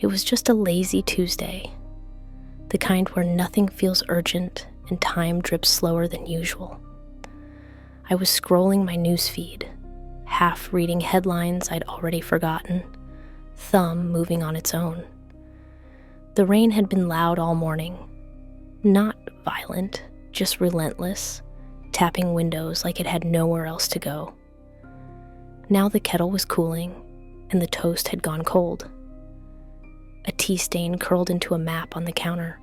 It was just a lazy Tuesday, the kind where nothing feels urgent and time drips slower than usual. I was scrolling my newsfeed, half reading headlines I'd already forgotten, thumb moving on its own. The rain had been loud all morning, not violent, just relentless, tapping windows like it had nowhere else to go. Now the kettle was cooling, and the toast had gone cold. A tea stain curled into a map on the counter,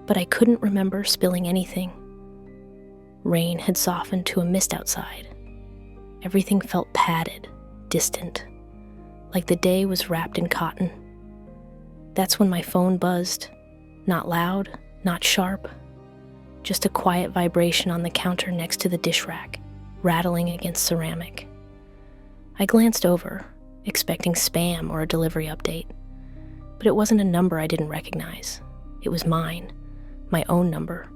but I couldn't remember spilling anything. Rain had softened to a mist outside. Everything felt padded, distant, like the day was wrapped in cotton. That's when my phone buzzed, not loud, not sharp, just a quiet vibration on the counter next to the dish rack, rattling against ceramic. I glanced over, expecting spam or a delivery update, but it wasn't a number I didn't recognize. It was mine, my own number.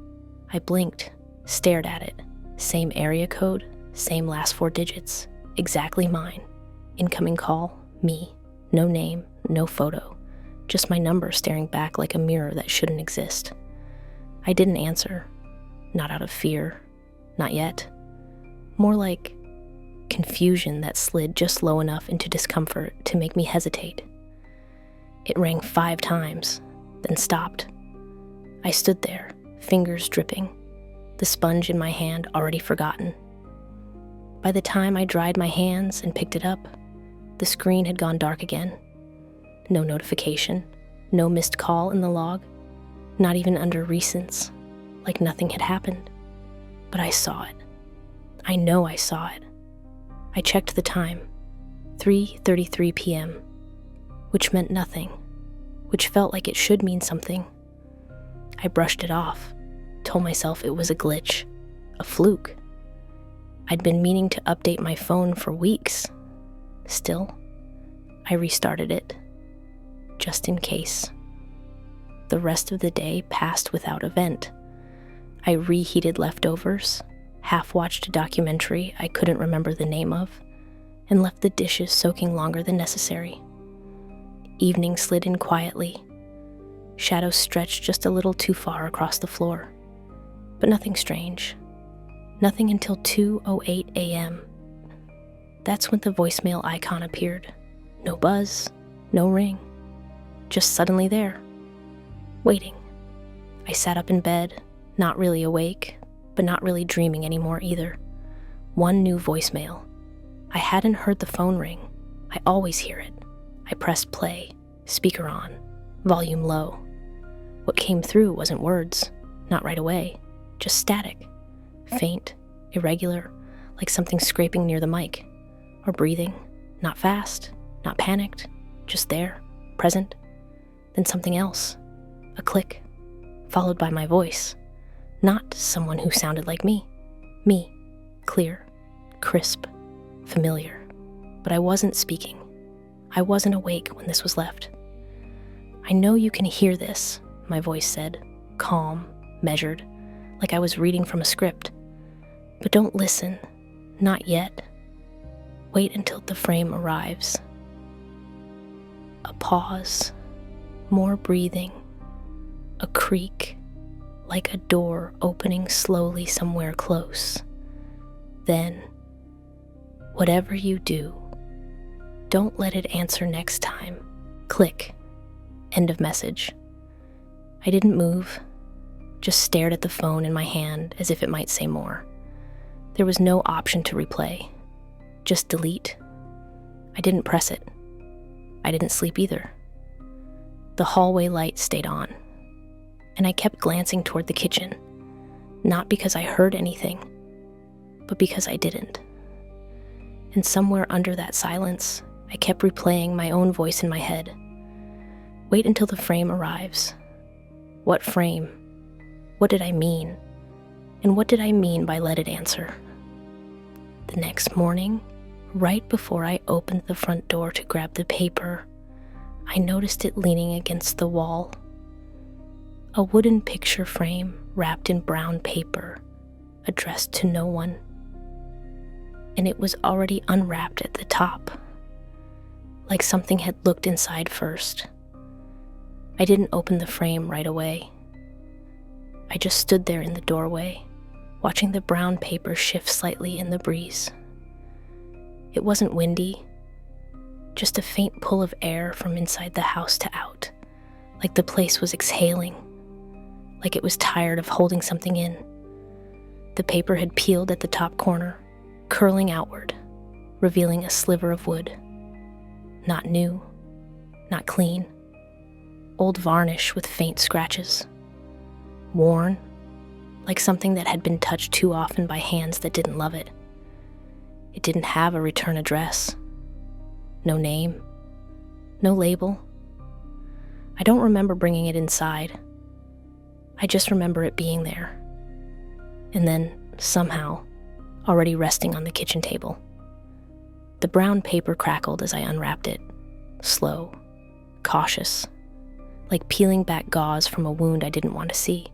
I blinked, stared at it. Same area code, same last 4 digits, exactly mine. Incoming call, me. No name, no photo. Just my number staring back like a mirror that shouldn't exist. I didn't answer. Not out of fear. Not yet. More like confusion that slid just low enough into discomfort to make me hesitate. It rang 5 times, then stopped. I stood there, fingers dripping, the sponge in my hand already forgotten. By the time I dried my hands and picked it up, the screen had gone dark again. No notification, no missed call in the log, not even under recents, like nothing had happened. But I saw it. I know I saw it. I checked the time, 3:33 p.m., which meant nothing, which felt like it should mean something. I brushed it off, told myself it was a glitch, a fluke. I'd been meaning to update my phone for weeks. Still, I restarted it, just in case. The rest of the day passed without event. I reheated leftovers, half-watched a documentary I couldn't remember the name of, and left the dishes soaking longer than necessary. Evening slid in quietly. Shadows stretched just a little too far across the floor. But nothing strange. Nothing until 2:08 a.m. That's when the voicemail icon appeared. No buzz, no ring. Just suddenly there. Waiting. I sat up in bed, not really awake, but not really dreaming anymore either. One new voicemail. I hadn't heard the phone ring. I always hear it. I pressed play, speaker on, volume low. What came through wasn't words, not right away, just static. Faint, irregular, like something scraping near the mic. Or breathing, not fast, not panicked, just there, present. Then something else, a click, followed by my voice. Not someone who sounded like me. Me, clear, crisp, familiar. But I wasn't speaking. I wasn't awake when this was left. I know you can hear this, my voice said, calm, measured, like I was reading from a script. But don't listen, not yet. Wait until the frame arrives. A pause, more breathing, a creak, like a door opening slowly somewhere close. Then, whatever you do, don't let it answer next time. Click. End of message. I didn't move, just stared at the phone in my hand as if it might say more. There was no option to replay. Just delete. I didn't press it. I didn't sleep either. The hallway light stayed on, and I kept glancing toward the kitchen, not because I heard anything, but because I didn't. And somewhere under that silence, I kept replaying my own voice in my head. Wait until the frame arrives. What frame? What did I mean? And what did I mean by let it answer? The next morning, right before I opened the front door to grab the paper, I noticed it leaning against the wall. A wooden picture frame wrapped in brown paper, addressed to no one. And it was already unwrapped at the top, like something had looked inside first. I didn't open the frame right away. I just stood there in the doorway, watching the brown paper shift slightly in the breeze. It wasn't windy, just a faint pull of air from inside the house to out, like the place was exhaling, like it was tired of holding something in. The paper had peeled at the top corner, curling outward, revealing a sliver of wood. Not new, not clean. Old varnish with faint scratches. Worn, like something that had been touched too often by hands that didn't love it. It didn't have a return address. No name. No label. I don't remember bringing it inside. I just remember it being there. And then, somehow, already resting on the kitchen table. The brown paper crackled as I unwrapped it. Slow, cautious, like peeling back gauze from a wound I didn't want to see.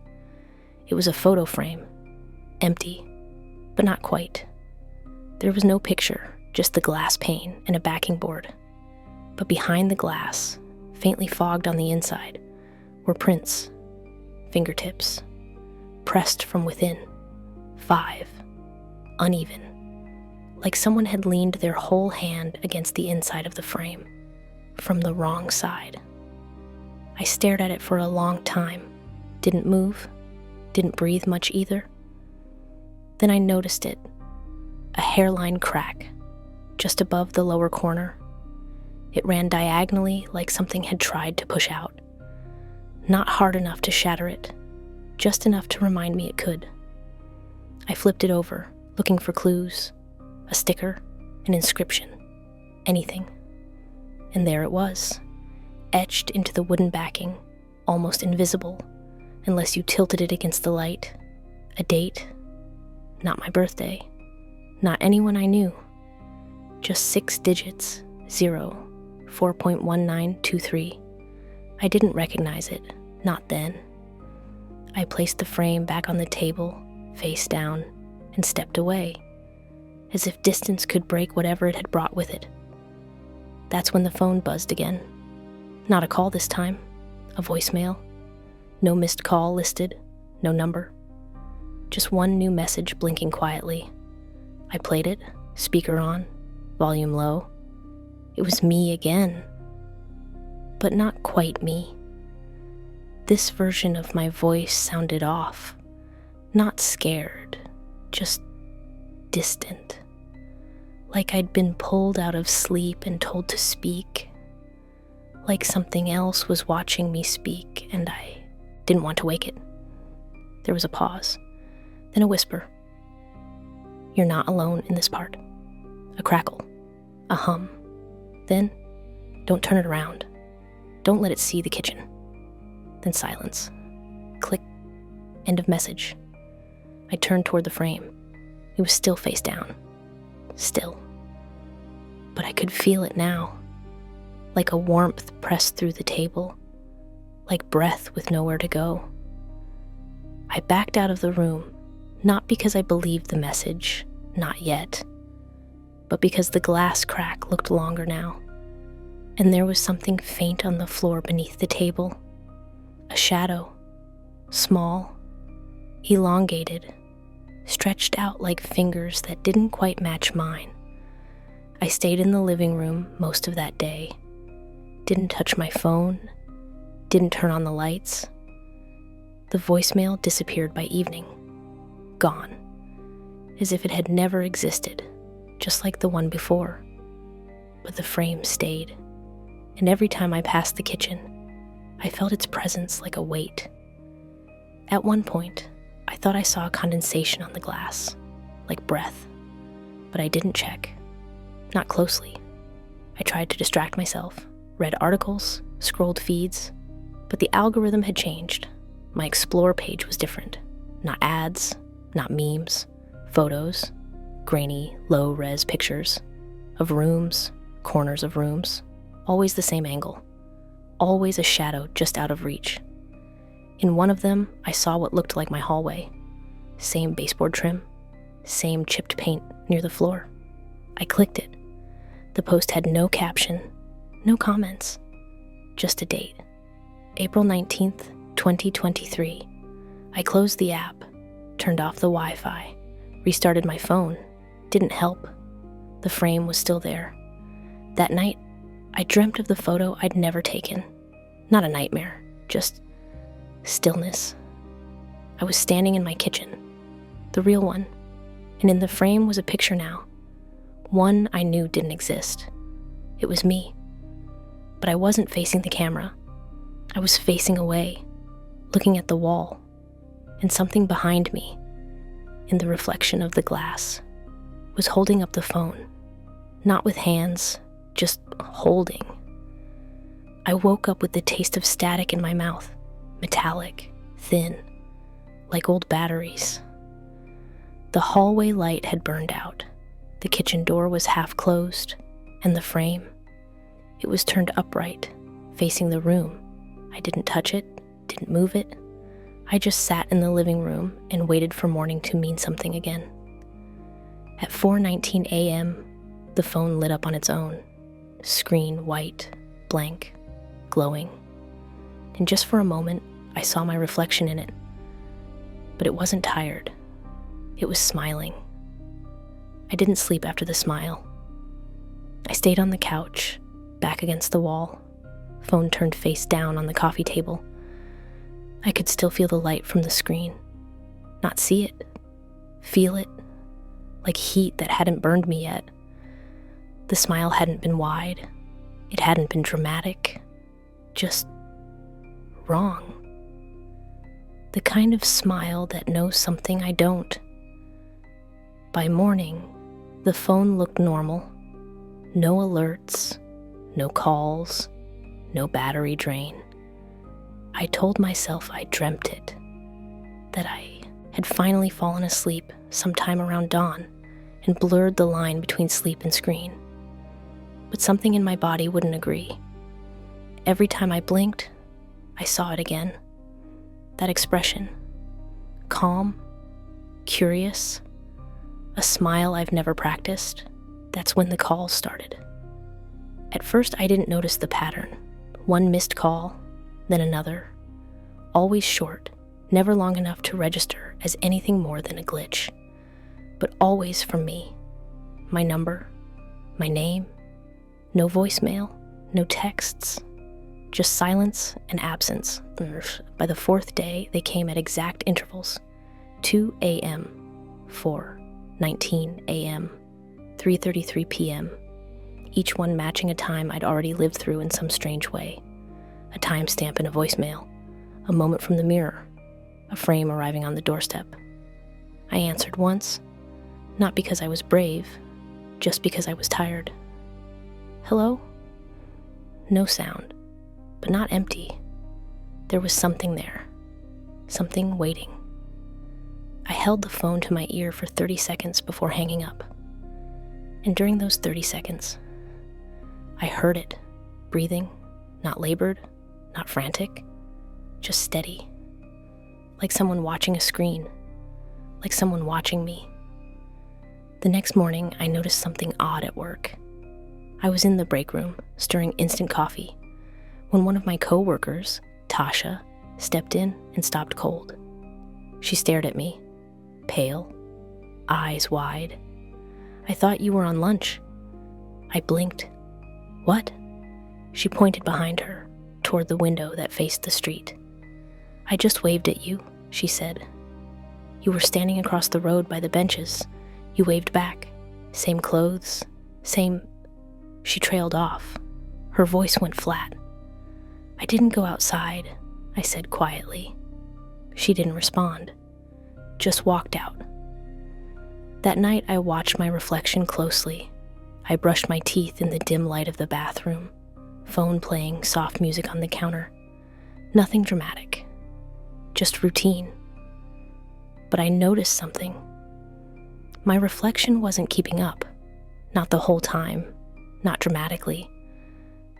It was a photo frame, empty, but not quite. There was no picture, just the glass pane and a backing board. But behind the glass, faintly fogged on the inside, were prints, fingertips, pressed from within, 5, uneven, like someone had leaned their whole hand against the inside of the frame, from the wrong side. I stared at it for a long time, didn't move, didn't breathe much either. Then I noticed it, a hairline crack, just above the lower corner. It ran diagonally like something had tried to push out. Not hard enough to shatter it, just enough to remind me it could. I flipped it over, looking for clues, a sticker, an inscription, anything. And there it was, etched into the wooden backing, almost invisible, unless you tilted it against the light. A date, not my birthday, not anyone I knew. Just 6 digits, 0, 4.1923. I didn't recognize it, not then. I placed the frame back on the table, face down, and stepped away, as if distance could break whatever it had brought with it. That's when the phone buzzed again. Not a call this time, a voicemail. No missed call listed, no number. Just one new message blinking quietly. I played it, speaker on, volume low. It was me again. But not quite me. This version of my voice sounded off. Not scared, just distant. Like I'd been pulled out of sleep and told to speak. Like something else was watching me speak and I didn't want to wake it. There was a pause, then a whisper. You're not alone in this part. A crackle, a hum. Then, don't turn it around. Don't let it see the kitchen. Then silence. Click. End of message. I turned toward the frame. It was still face down. Still. But I could feel it now. Like a warmth pressed through the table. Like breath with nowhere to go. I backed out of the room, not because I believed the message, not yet, but because the glass crack looked longer now, and there was something faint on the floor beneath the table. A shadow, small, elongated, stretched out like fingers that didn't quite match mine. I stayed in the living room most of that day, didn't touch my phone, didn't turn on the lights. The voicemail disappeared by evening, gone, as if it had never existed, just like the one before. But the frame stayed, and every time I passed the kitchen, I felt its presence like a weight. At one point, I thought I saw condensation on the glass, like breath, but I didn't check, not closely. I tried to distract myself, read articles, scrolled feeds, but the algorithm had changed. My Explore page was different. Not ads, not memes, photos, grainy, low-res pictures of rooms, corners of rooms, always the same angle, always a shadow just out of reach. In one of them, I saw what looked like my hallway. Same baseboard trim, same chipped paint near the floor. I clicked it. The post had no caption, no comments, just a date. April 19th, 2023. I closed the app, turned off the Wi-Fi, restarted my phone. Didn't help. The frame was still there. That night, I dreamt of the photo I'd never taken. Not a nightmare, just stillness. I was standing in my kitchen, the real one, and in the frame was a picture now. One I knew didn't exist. It was me. But I wasn't facing the camera. I was facing away, looking at the wall, and something behind me, in the reflection of the glass, was holding up the phone, not with hands, just holding. I woke up with the taste of static in my mouth, metallic, thin, like old batteries. The hallway light had burned out. The kitchen door was half closed, and the frame, it was turned upright, facing the room. I didn't touch it, didn't move it. I just sat in the living room and waited for morning to mean something again. At 4:19 a.m., the phone lit up on its own, screen white, blank, glowing. And just for a moment, I saw my reflection in it. But it wasn't tired. It was smiling. I didn't sleep after the smile. I stayed on the couch, back against the wall, phone turned face down on the coffee table. I could still feel the light from the screen. Not see it, feel it, like heat that hadn't burned me yet. The smile hadn't been wide. It hadn't been dramatic. Just wrong. The kind of smile that knows something I don't. By morning, the phone looked normal. No alerts, no calls, no battery drain. I told myself I dreamt it, that I had finally fallen asleep sometime around dawn and blurred the line between sleep and screen. But something in my body wouldn't agree. Every time I blinked, I saw it again. That expression, calm, curious, a smile I've never practiced. That's when the calls started. At first, I didn't notice the pattern. One missed call, then another. Always short, never long enough to register as anything more than a glitch. But always from me. My number, my name, no voicemail, no texts, just silence and absence. By the fourth day, they came at exact intervals. 2 a.m., 4:19 a.m., 3:33 p.m., each one matching a time I'd already lived through in some strange way. A timestamp in a voicemail, a moment from the mirror, a frame arriving on the doorstep. I answered once, not because I was brave, just because I was tired. Hello? No sound, but not empty. There was something there, something waiting. I held the phone to my ear for 30 seconds before hanging up. And during those 30 seconds, I heard it, breathing, not labored, not frantic, just steady. Like someone watching a screen, like someone watching me. The next morning, I noticed something odd at work. I was in the break room, stirring instant coffee, when one of my co-workers, Tasha, stepped in and stopped cold. She stared at me, pale, eyes wide. I thought you were on lunch. I blinked. What? She pointed behind her, toward the window that faced the street. I just waved at you, she said. You were standing across the road by the benches. You waved back. Same clothes, same... She trailed off. Her voice went flat. I didn't go outside, I said quietly. She didn't respond, just walked out. That night, I watched my reflection closely. I brushed my teeth in the dim light of the bathroom, phone playing soft music on the counter. Nothing dramatic, just routine. But I noticed something. My reflection wasn't keeping up, not the whole time, not dramatically,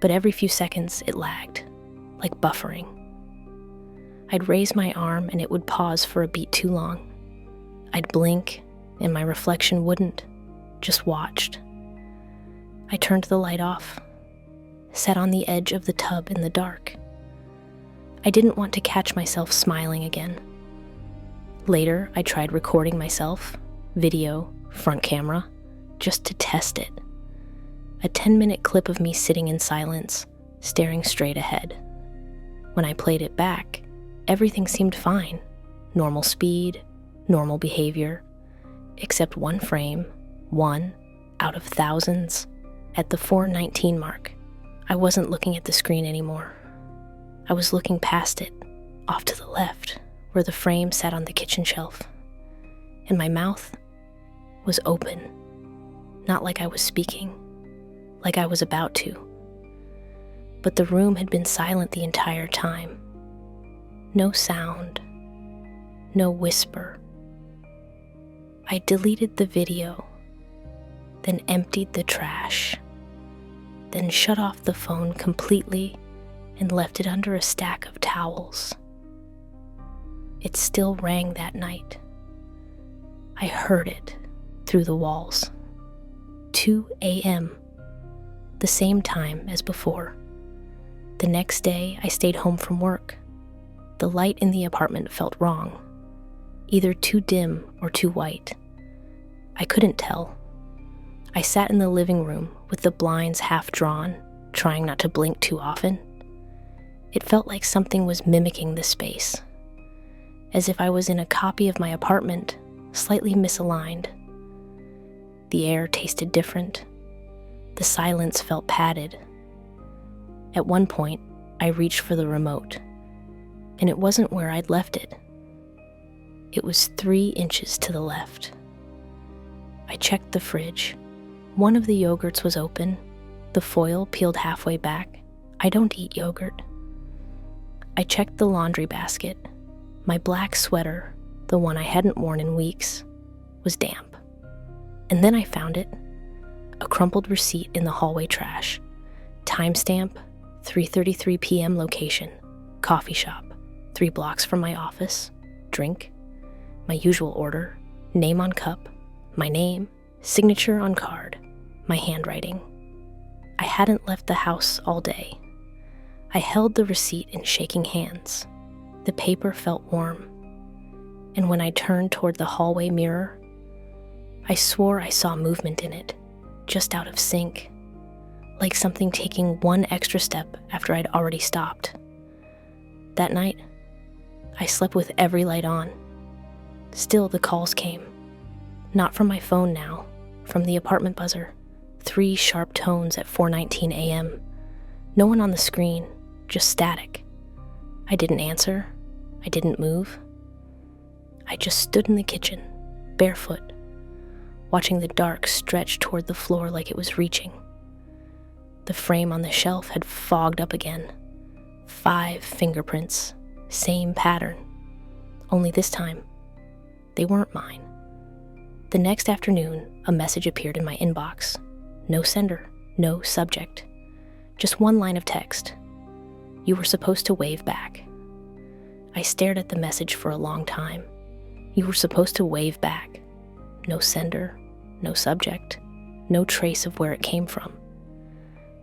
but every few seconds it lagged, like buffering. I'd raise my arm and it would pause for a beat too long. I'd blink and my reflection wouldn't, just watched. I turned the light off, sat on the edge of the tub in the dark. I didn't want to catch myself smiling again. Later, I tried recording myself, video, front camera, just to test it. A 10-minute clip of me sitting in silence, staring straight ahead. When I played it back, everything seemed fine. Normal speed, normal behavior, except one frame, one out of thousands, at the 4:19 mark. I wasn't looking at the screen anymore. I was looking past it, off to the left, where the frame sat on the kitchen shelf. And my mouth was open, not like I was speaking, like I was about to. But the room had been silent the entire time. No sound, no whisper. I deleted the video, then emptied the trash, then shut off the phone completely and left it under a stack of towels. It still rang that night. I heard it through the walls. 2 a.m., the same time as before. The next day, I stayed home from work. The light in the apartment felt wrong, either too dim or too white. I couldn't tell. I sat in the living room with the blinds half drawn, trying not to blink too often. It felt like something was mimicking the space, as if I was in a copy of my apartment, slightly misaligned. The air tasted different. The silence felt padded. At one point, I reached for the remote, and it wasn't where I'd left it. It was 3 inches to the left. I checked the fridge. One of the yogurts was open, the foil peeled halfway back. I don't eat yogurt. I checked the laundry basket. My black sweater, the one I hadn't worn in weeks, was damp. And then I found it, a crumpled receipt in the hallway trash. Timestamp, 3:33 p.m. location, coffee shop, 3 blocks from my office, drink, my usual order, name on cup, my name, signature on card, my handwriting. I hadn't left the house all day. I held the receipt in shaking hands. The paper felt warm. And when I turned toward the hallway mirror, I swore I saw movement in it, just out of sync, like something taking one extra step after I'd already stopped. That night, I slept with every light on. Still, the calls came. Not from my phone now, from the apartment buzzer. 3 sharp tones at 4:19 a.m. No one on the screen, just static. I didn't answer. I didn't move. I just stood in the kitchen, barefoot, watching the dark stretch toward the floor like it was reaching. The frame on the shelf had fogged up again. 5 fingerprints, same pattern. Only this time, they weren't mine. The next afternoon, a message appeared in my inbox. No sender, no subject. Just one line of text. You were supposed to wave back. I stared at the message for a long time. You were supposed to wave back. No sender, no subject, no trace of where it came from.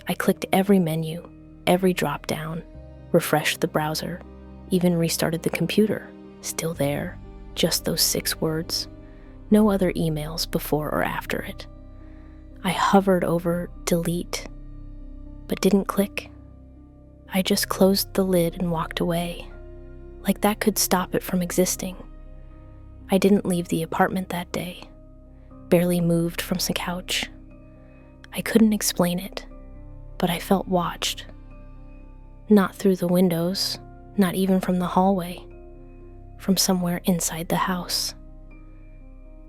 I clicked every menu, every drop-down, refreshed the browser, even restarted the computer. Still there, just those 6 words. No other emails before or after it. I hovered over delete, but didn't click. I just closed the lid and walked away, like that could stop it from existing. I didn't leave the apartment that day, barely moved from the couch. I couldn't explain it, but I felt watched. Not through the windows, not even from the hallway, from somewhere inside the house.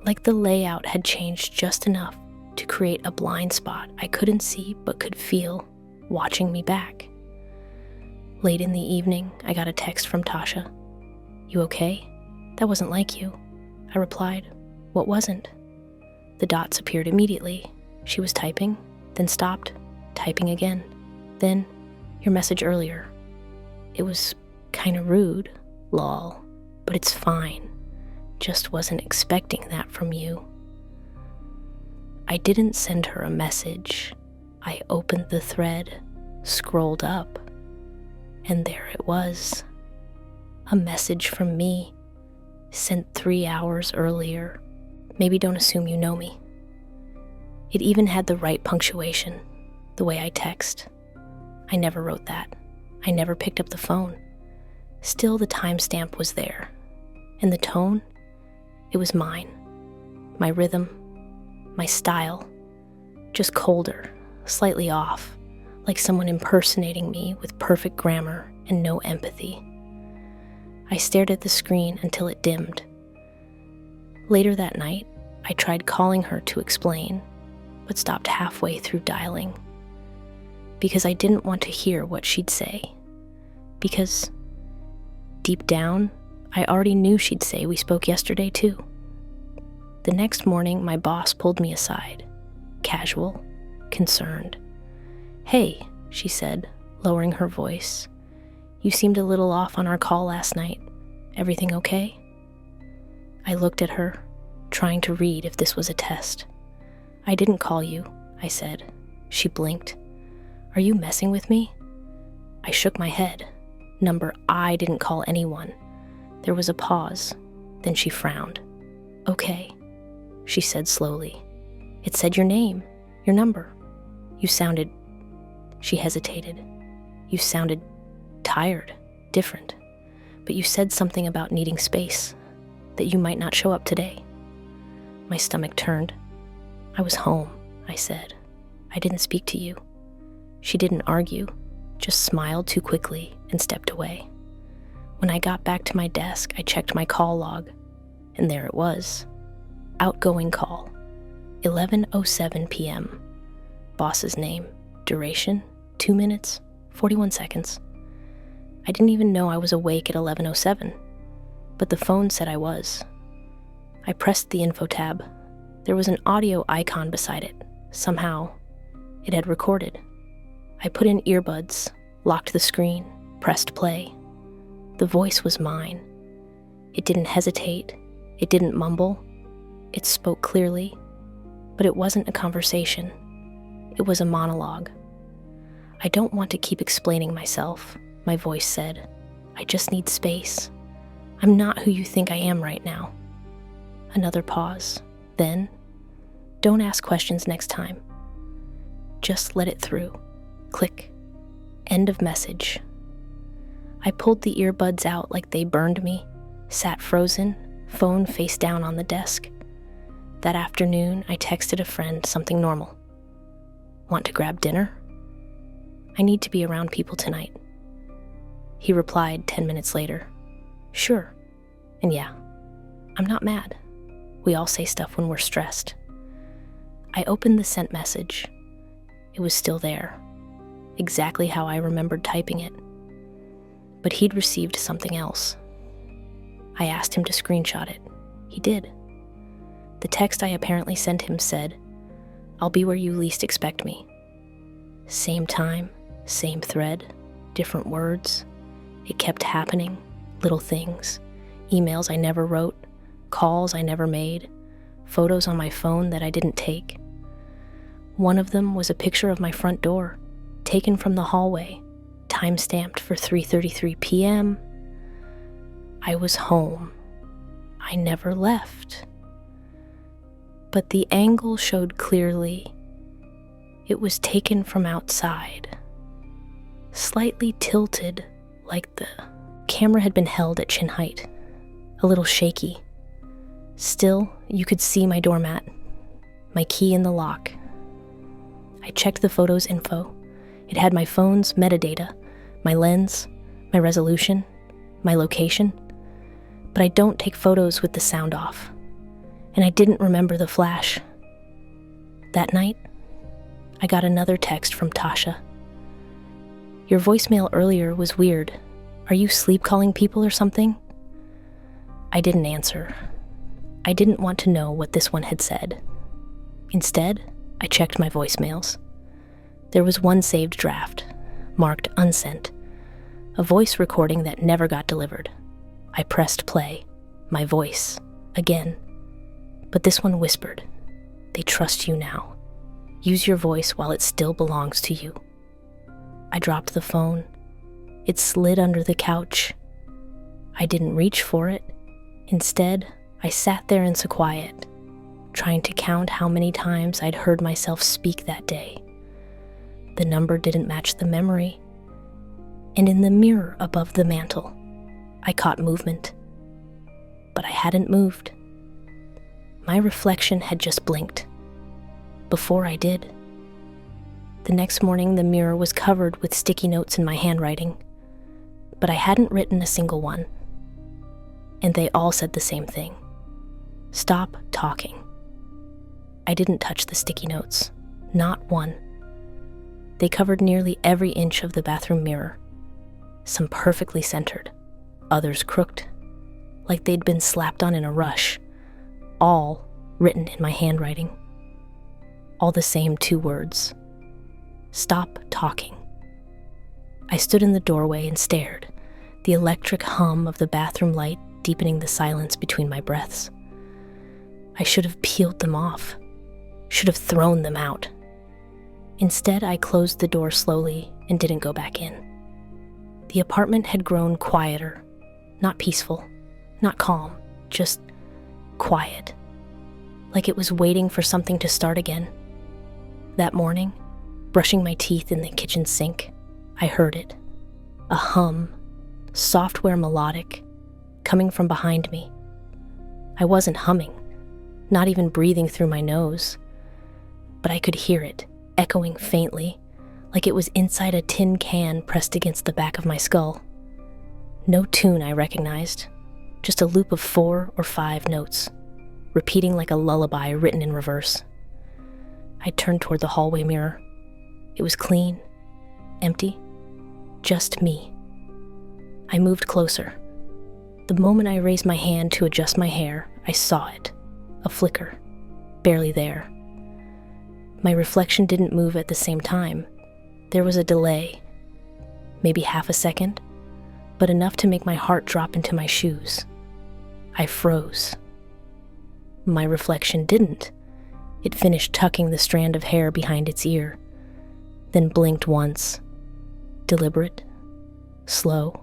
Like the layout had changed just enough to create a blind spot I couldn't see but could feel, watching me back. Late in the evening, I got a text from Tasha. You okay? That wasn't like you. I replied, what wasn't? The dots appeared immediately. She was typing, then stopped, typing again. Then, your message earlier. It was kinda rude, lol, but it's fine. Just wasn't expecting that from you. I didn't send her a message. I opened the thread, scrolled up, and there it was. A message from me, sent 3 hours earlier. Maybe don't assume you know me. It even had the right punctuation, the way I text. I never wrote that. I never picked up the phone. Still, the timestamp was there. And the tone, it was mine. My rhythm, my style, just colder, slightly off, like someone impersonating me with perfect grammar and no empathy. I stared at the screen until it dimmed. Later that night, I tried calling her to explain, but stopped halfway through dialing. Because I didn't want to hear what she'd say. Because, deep down, I already knew she'd say we spoke yesterday too. The next morning, my boss pulled me aside, casual, concerned. "Hey," she said, lowering her voice. "You seemed a little off on our call last night. Everything okay?" I looked at her, trying to read if this was a test. "I didn't call you," I said. She blinked. "Are you messing with me?" I shook my head. Number I didn't call anyone. There was a pause. Then she frowned. "Okay," she said slowly. "It said your name, your number. You sounded..." She hesitated. "You sounded tired, different. But you said something about needing space, that you might not show up today." My stomach turned. "I was home," I said. "I didn't speak to you." She didn't argue, just smiled too quickly and stepped away. When I got back to my desk, I checked my call log, and there it was. Outgoing call, 11:07 p.m. Boss's name, duration, 2 minutes, 41 seconds. I didn't even know I was awake at 11:07, but the phone said I was. I pressed the info tab. There was an audio icon beside it. Somehow, it had recorded. I put in earbuds, locked the screen, pressed play. The voice was mine. It didn't hesitate. It didn't mumble. It spoke clearly, but it wasn't a conversation. It was a monologue. "I don't want to keep explaining myself," my voice said. "I just need space. I'm not who you think I am right now." Another pause. Then, "Don't ask questions next time. Just let it through." Click. End of message. I pulled the earbuds out like they burned me, sat frozen, phone face down on the desk. That afternoon, I texted a friend something normal. "Want to grab dinner? I need to be around people tonight." He replied 10 minutes later, "Sure. And yeah, I'm not mad. We all say stuff when we're stressed." I opened the sent message. It was still there, exactly how I remembered typing it. But he'd received something else. I asked him to screenshot it. He did. The text I apparently sent him said, "I'll be where you least expect me." Same time, same thread, different words. It kept happening, little things. Emails I never wrote, calls I never made, photos on my phone that I didn't take. One of them was a picture of my front door, taken from the hallway, time-stamped for 3:33 p.m. I was home. I never left. But the angle showed clearly it was taken from outside, slightly tilted, like the camera had been held at chin height, a little shaky. Still, you could see my doormat, my key in the lock. I checked the photo's info. It had my phone's metadata, my lens, my resolution, my location. But I don't take photos with the sound off. And I didn't remember the flash. That night, I got another text from Tasha. "Your voicemail earlier was weird. Are you sleep calling people or something?" I didn't answer. I didn't want to know what this one had said. Instead, I checked my voicemails. There was one saved draft, marked unsent, a voice recording that never got delivered. I pressed play, my voice, again. But this one whispered, "They trust you now. Use your voice while it still belongs to you." I dropped the phone. It slid under the couch. I didn't reach for it. Instead, I sat there in quiet, trying to count how many times I'd heard myself speak that day. The number didn't match the memory. And in the mirror above the mantel, I caught movement. But I hadn't moved. My reflection had just blinked. Before I did. The next morning, the mirror was covered with sticky notes in my handwriting, but I hadn't written a single one. And they all said the same thing. Stop talking. I didn't touch the sticky notes. Not one. They covered nearly every inch of the bathroom mirror. Some perfectly centered, others crooked, like they'd been slapped on in a rush, all written in my handwriting. All the same 2 words. Stop talking. I stood in the doorway and stared, the electric hum of the bathroom light deepening the silence between my breaths. I should have peeled them off, should have thrown them out. Instead, I closed the door slowly and didn't go back in. The apartment had grown quieter, not peaceful, not calm, just quiet, like it was waiting for something to start again. That morning, brushing my teeth in the kitchen sink, I heard it, a hum, software melodic, coming from behind me. I wasn't humming, not even breathing through my nose, but I could hear it, echoing faintly, like it was inside a tin can pressed against the back of my skull. No tune I recognized, just a loop of 4 or 5 notes, repeating like a lullaby written in reverse. I turned toward the hallway mirror. It was clean, empty, just me. I moved closer. The moment I raised my hand to adjust my hair, I saw it, a flicker, barely there. My reflection didn't move at the same time. There was a delay, maybe half a second, but enough to make my heart drop into my shoes. I froze. My reflection didn't. It finished tucking the strand of hair behind its ear, then blinked once, deliberate, slow.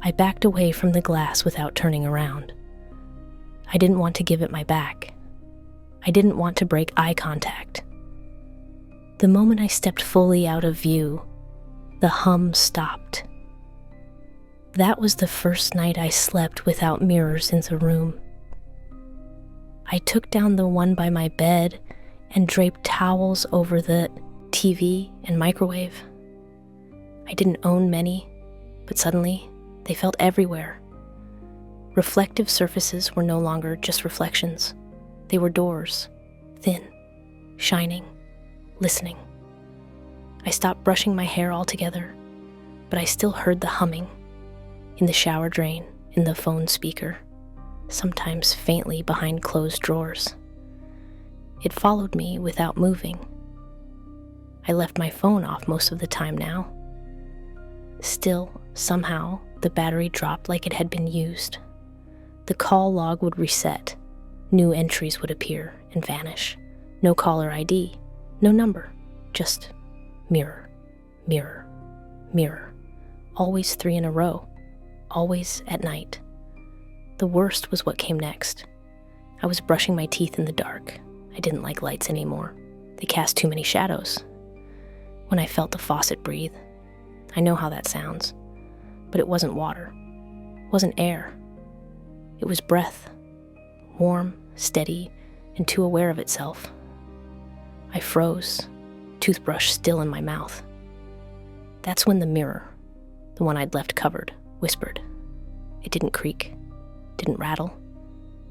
I backed away from the glass without turning around. I didn't want to give it my back. I didn't want to break eye contact. The moment I stepped fully out of view, the hum stopped. That was the first night I slept without mirrors in the room. I took down the one by my bed and draped towels over the TV and microwave. I didn't own many, but suddenly they felt everywhere. Reflective surfaces were no longer just reflections. They were doors, thin, shining, listening. I stopped brushing my hair altogether, but I still heard the humming in the shower drain, in the phone speaker, sometimes faintly behind closed drawers. It followed me without moving. I left my phone off most of the time now. Still, somehow, the battery dropped like it had been used. The call log would reset. New entries would appear and vanish. No caller ID, no number, just mirror, mirror, mirror. Always 3 in a row, always at night. The worst was what came next. I was brushing my teeth in the dark. I didn't like lights anymore. They cast too many shadows. When I felt the faucet breathe, I know how that sounds, but it wasn't water, it wasn't air. It was breath, warm, steady, and too aware of itself. I froze, toothbrush still in my mouth. That's when the mirror, the one I'd left covered, whispered. It didn't creak, didn't rattle.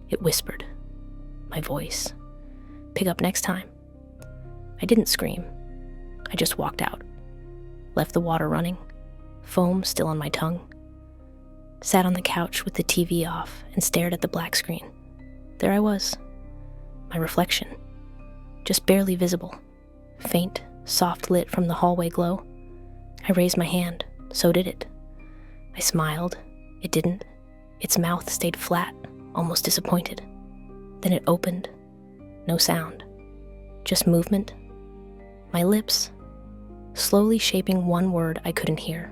It whispered. My voice. Pick up next time. I didn't scream. I just walked out. Left the water running, foam still on my tongue. Sat on the couch with the TV off and stared at the black screen. There I was. My reflection. Just barely visible. Faint, soft lit from the hallway glow. I raised my hand. So did it. I smiled. It didn't. Its mouth stayed flat, almost disappointed. Then it opened. No sound. Just movement. My lips, slowly shaping one word I couldn't hear.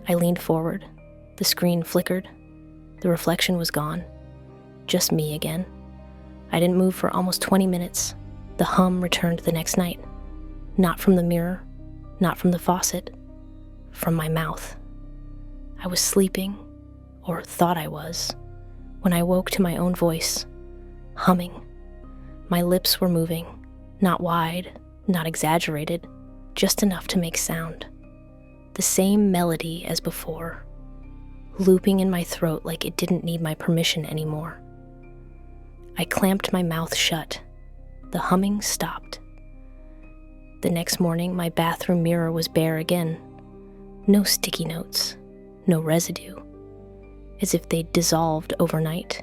I leaned forward, The screen flickered. The reflection was gone. Just me again. I didn't move for almost 20 minutes. The hum returned the next night. Not from the mirror, not from the faucet, from my mouth. I was sleeping, or thought I was, when I woke to my own voice, humming. My lips were moving, not wide, not exaggerated, just enough to make sound. The same melody as before, looping in my throat like it didn't need my permission anymore. I clamped my mouth shut. The humming stopped. The next morning, my bathroom mirror was bare again. No sticky notes, no residue, as if they'd dissolved overnight.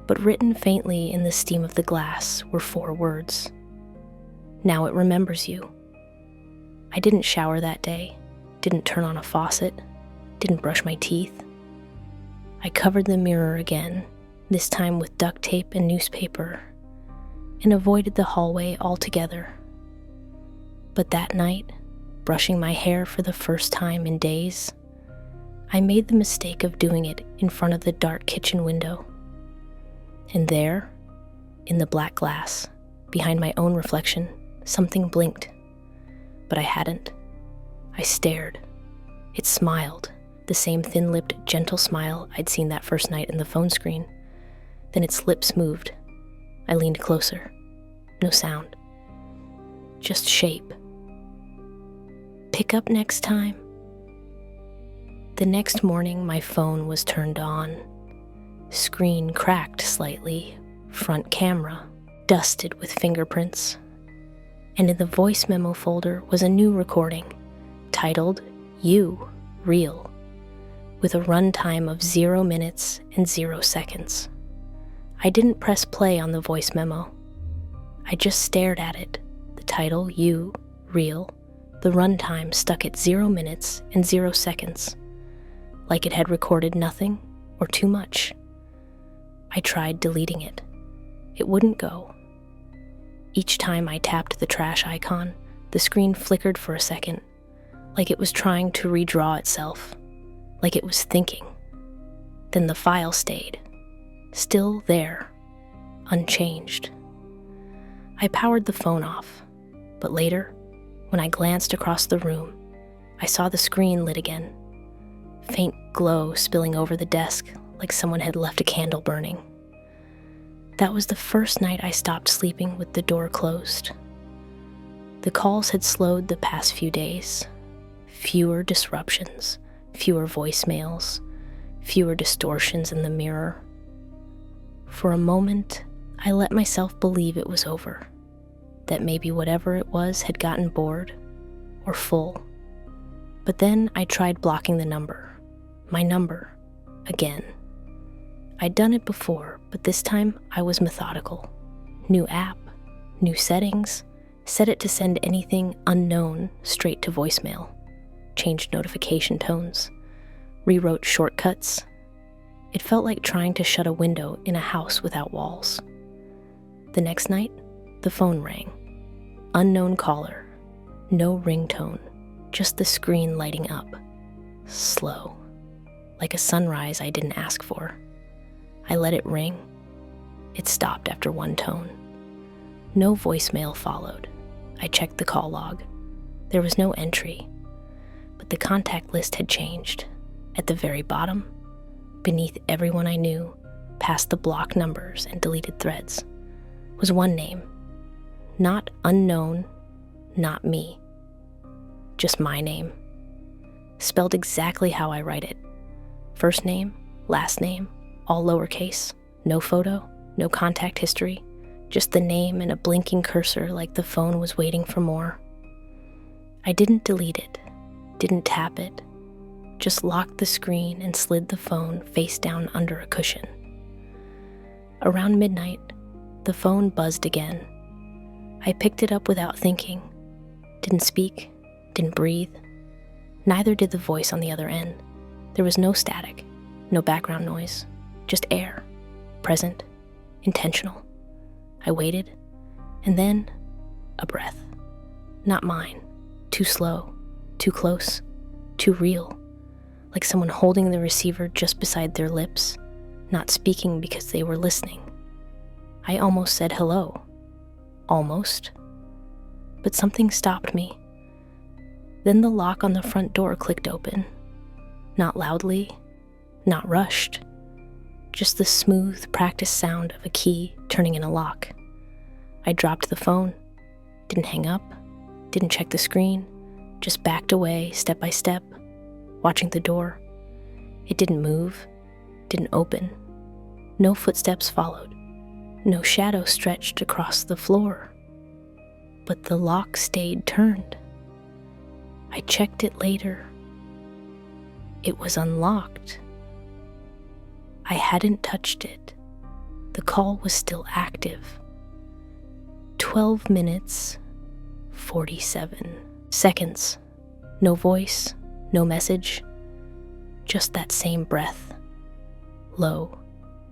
But written faintly in the steam of the glass were 4 words. Now it remembers you. I didn't shower that day, didn't turn on a faucet, didn't brush my teeth. I covered the mirror again, this time with duct tape and newspaper, and avoided the hallway altogether. But that night, brushing my hair for the first time in days, I made the mistake of doing it in front of the dark kitchen window. And there, in the black glass, behind my own reflection, something blinked. But I hadn't. I stared. It smiled, the same thin-lipped, gentle smile I'd seen that first night in the phone screen. Then its lips moved. I leaned closer. No sound. Just shape. Pick up next time. The next morning, my phone was turned on. Screen cracked slightly, front camera dusted with fingerprints. And in the voice memo folder was a new recording, titled You, Real, with a runtime of 0 minutes and 0 seconds. I didn't press play on the voice memo. I just stared at it, the title, You, Real, the runtime stuck at 0 minutes and 0 seconds, like it had recorded nothing or too much. I tried deleting it. It wouldn't go. Each time I tapped the trash icon, the screen flickered for a second, like it was trying to redraw itself, like it was thinking. Then the file stayed, still there, unchanged. I powered the phone off, but later, when I glanced across the room, I saw the screen lit again, faint glow spilling over the desk like someone had left a candle burning. That was the first night I stopped sleeping with the door closed. The calls had slowed the past few days. Fewer disruptions, fewer voicemails, fewer distortions in the mirror. For a moment, I let myself believe it was over, that maybe whatever it was had gotten bored or full. But then I tried blocking the number, my number, again. I'd done it before, but this time I was methodical. New app, new settings, set it to send anything unknown straight to voicemail, changed notification tones, rewrote shortcuts. It felt like trying to shut a window in a house without walls. The next night, the phone rang. Unknown caller, no ringtone, just the screen lighting up. Slow, like a sunrise I didn't ask for. I let it ring. It stopped after one tone. No voicemail followed. I checked the call log. There was no entry, but the contact list had changed. At the very bottom, beneath everyone I knew, past the block numbers and deleted threads, was one name. Not unknown, not me. Just my name. Spelled exactly how I write it. First name, last name, all lowercase, no photo, no contact history, just the name and a blinking cursor like the phone was waiting for more. I didn't delete it, didn't tap it, just locked the screen and slid the phone face down under a cushion. Around midnight, the phone buzzed again. I picked it up without thinking, didn't speak, didn't breathe. Neither did the voice on the other end. There was no static, no background noise. Just air, present, intentional. I waited, and then a breath. Not mine, too slow, too close, too real, like someone holding the receiver just beside their lips, not speaking because they were listening. I almost said hello. Almost. But something stopped me. Then the lock on the front door clicked open. Not loudly, not rushed. Just the smooth, practiced sound of a key turning in a lock. I dropped the phone, didn't hang up, didn't check the screen, just backed away step by step, watching the door. It didn't move, didn't open. No footsteps followed. No shadow stretched across the floor. But the lock stayed turned. I checked it later. It was unlocked. I hadn't touched it. The call was still active. 12 minutes, 47 seconds. No voice, no message. Just that same breath. Low,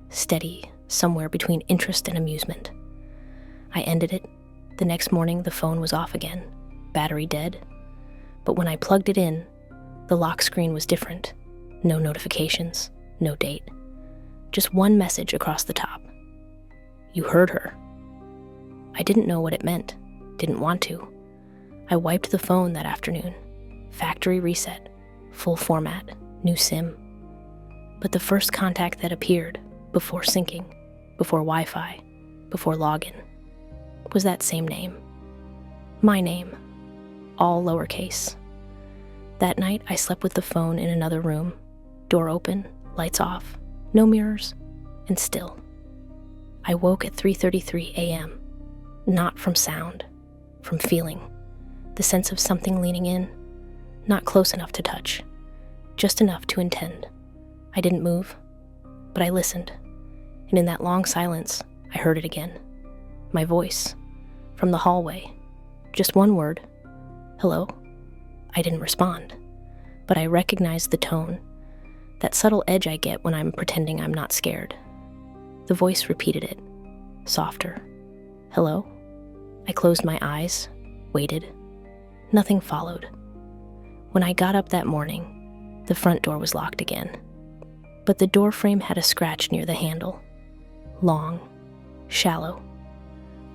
steady, somewhere between interest and amusement. I ended it. The next morning, the phone was off again, battery dead. But when I plugged it in, the lock screen was different. No notifications, no date. Just one message across the top. You heard her. I didn't know what it meant, didn't want to. I wiped the phone that afternoon. Factory reset, full format, new SIM. But the first contact that appeared, before syncing, before Wi-Fi, before login, was that same name. My name, all lowercase. That night, I slept with the phone in another room, door open, lights off, no mirrors, and still. I woke at 3:33 a.m., not from sound, from feeling, the sense of something leaning in, not close enough to touch, just enough to intend. I didn't move, but I listened, and in that long silence, I heard it again. My voice, from the hallway, just one word, hello. I didn't respond, but I recognized the tone, that subtle edge I get when I'm pretending I'm not scared. The voice repeated it, softer. Hello? I closed my eyes, waited. Nothing followed. When I got up that morning, the front door was locked again, but the door frame had a scratch near the handle. Long, shallow,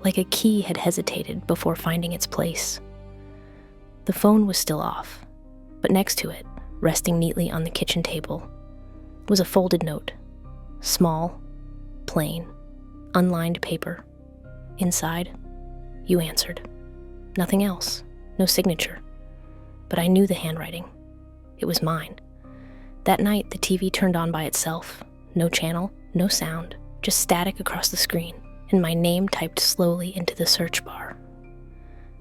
like a key had hesitated before finding its place. The phone was still off, but next to it, resting neatly on the kitchen table, was a folded note. Small, plain, unlined paper. Inside, you answered. Nothing else, no signature. But I knew the handwriting. It was mine. That night, the TV turned on by itself. No channel, no sound, just static across the screen, and my name typed slowly into the search bar.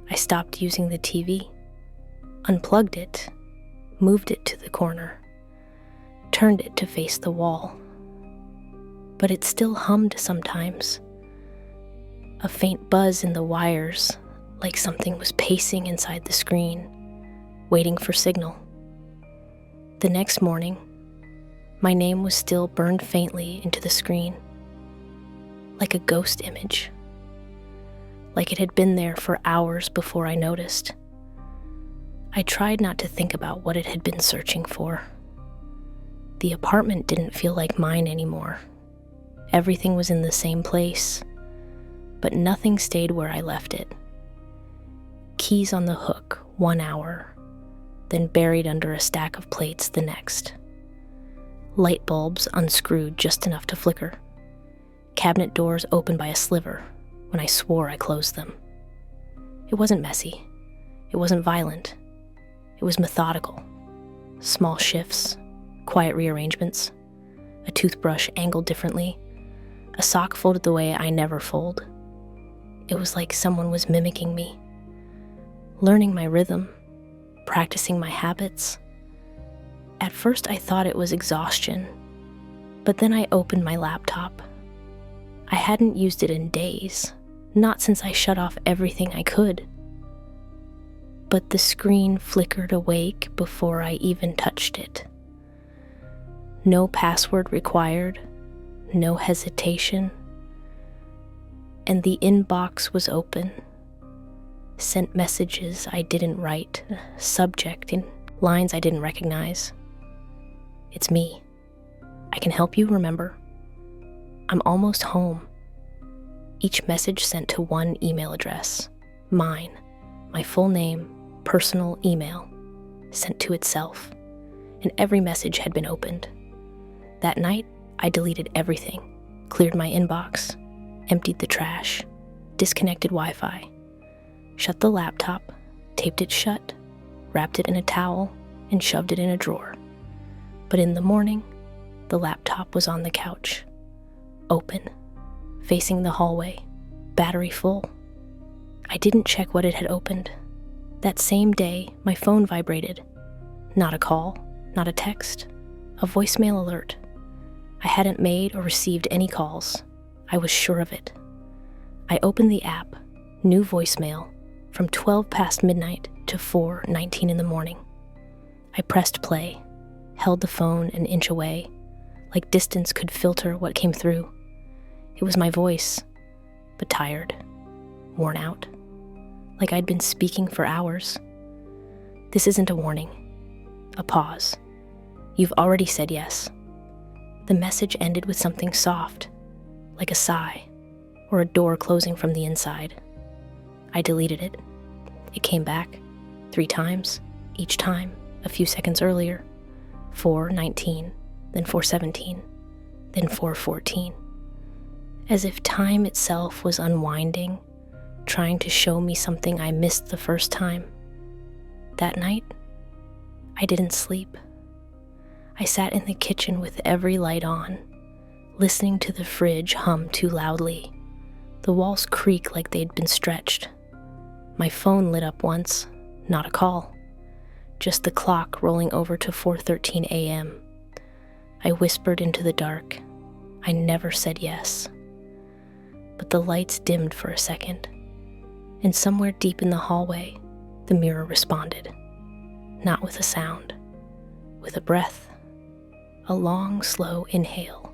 I stopped using the TV, unplugged it, moved it to the corner, turned it to face the wall. But it still hummed sometimes. A faint buzz in the wires, like something was pacing inside the screen, waiting for signal. The next morning, my name was still burned faintly into the screen, like a ghost image, like it had been there for hours before I noticed. I tried not to think about what it had been searching for. The apartment didn't feel like mine anymore. Everything was in the same place, but nothing stayed where I left it. Keys on the hook 1 hour, then buried under a stack of plates the next. Light bulbs unscrewed just enough to flicker. Cabinet doors open by a sliver when I swore I closed them. It wasn't messy. It wasn't violent. It was methodical. Small shifts, quiet rearrangements, a toothbrush angled differently, a sock folded the way I never fold. It was like someone was mimicking me, learning my rhythm, practicing my habits. At first I thought it was exhaustion, but then I opened my laptop. I hadn't used it in days, not since I shut off everything I could. But the screen flickered awake before I even touched it. No password required, no hesitation. And the inbox was open. Sent messages I didn't write, subject in lines I didn't recognize. It's me. I can help you, remember? I'm almost home. Each message sent to one email address. Mine. My full name, personal email. Sent to itself. And every message had been opened. That night, I deleted everything. Cleared my inbox. Emptied the trash. Disconnected Wi-Fi. Shut the laptop. Taped it shut. Wrapped it in a towel. And shoved it in a drawer. But in the morning, the laptop was on the couch. Open. Facing the hallway. Battery full. I didn't check what it had opened. That same day, my phone vibrated. Not a call, not a text, a voicemail alert. I hadn't made or received any calls. I was sure of it. I opened the app, new voicemail, from 12 past midnight to 4:19 in the morning. I pressed play, held the phone an inch away, like distance could filter what came through. It was my voice, but tired, worn out, like I'd been speaking for hours. This isn't a warning, a pause. You've already said yes. The message ended with something soft, like a sigh, or a door closing from the inside. I deleted it. It came back 3 times, each time a few seconds earlier. 4:19, then 4:17, then 4:14. As if time itself was unwinding, trying to show me something I missed the first time. That night, I didn't sleep. I sat in the kitchen with every light on, listening to the fridge hum too loudly. The walls creak like they'd been stretched. My phone lit up once, not a call, just the clock rolling over to 4:13 a.m. I whispered into the dark. I never said yes. But the lights dimmed for a second, and somewhere deep in the hallway, the mirror responded. Not with a sound, with a breath, a long, slow inhale,